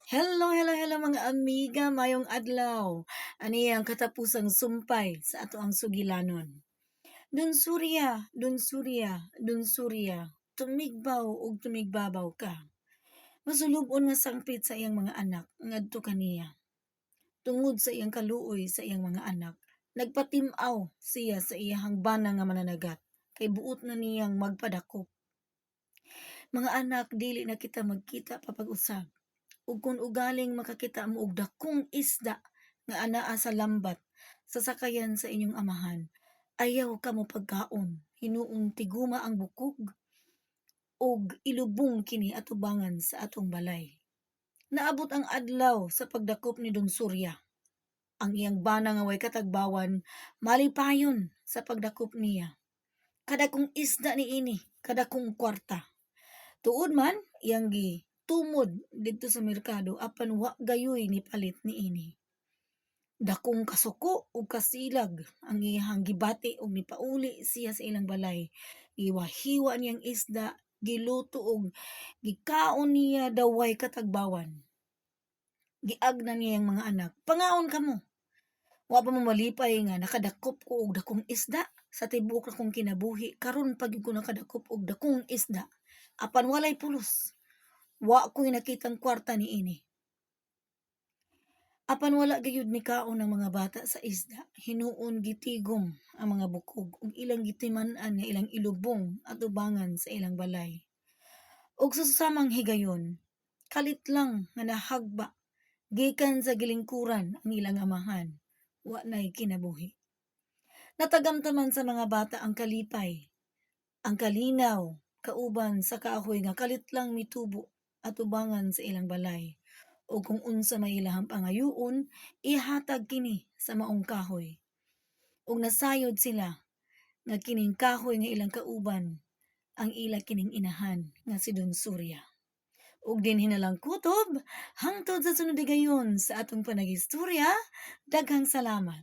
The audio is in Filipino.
Hello, hello, hello mga amiga, mayong adlaw. Ani ang katapusang sumpay sa ato ang sugilanon. Dun Surya, dun Surya, dun Surya, tumigbaw ug tumigbabaw ka. Masulubon nga sangpit sa iyang mga anak ngadto kaniya. Tungod sa iyang kaluoy sa iyang mga anak, nagpatim-aw siya sa iyang bana nga mananagat kay buot na niyang magpadakop. Mga anak, dili na kita magkita papag-usab ug kung ugaling makakita mo og dakong isda nga anaa sa lambat sa sakayan sa inyong amahan, ayaw ka mo pagkaon, hinuon tiguma ang bukog ug ilubong kini atubangan sa atong balay. Naabot ang adlaw sa pagdakop ni Don Surya. Ang iyang bana nga way katagbawan, malipayon sa pagdakop niya. Kada kong isda ni ini, kada kong kwarta. Tuod man, iyang gi tumod didto sa merkado apan wa gayoy ni palit ni ini. Dakong kasuko ug kasilag ang iyang gibati ug nipauli siya sa ilang balay. Giwahiwa niyang isda, giluto og gikaon niya daway katagbawan. Giagna niya ang mga anak, "Pangaon kamo. Wa pa mo malipay nga nakadakop ko og dakong isda sa tibuok akong kinabuhi karon pa gyud ko nakadakop og dakong isda apan walay pulos. Wa ko'y nakitang kwarta niini. Apan wala gayud nikaon ang mga bata sa isda, hinuon gitigom ang mga bukog ug ilang gitiman-an nga ilang ilubong at ubangan sa ilang balay. Ug sa susamang higayon, kalit lang nga nahagba gikan sa gilingkuran ang ilang amahan, wa nay kinabuhi. Natagamtaman sa mga bata ang kalipay, ang kalinaw, kauban sa kahoy nga kalit lang mitubo at ubangan sa ilang balay. O kung unsa may ilahang pangayuon, ihatag kini sa maong kahoy. Ug nasayod sila nga kining kahoy nga ilang kauban ang ila kining inahan nga si Don Surya. Ug din hinalang kutob hangtod sa sunod gayon sa atong panagistorya. Daghang salamat.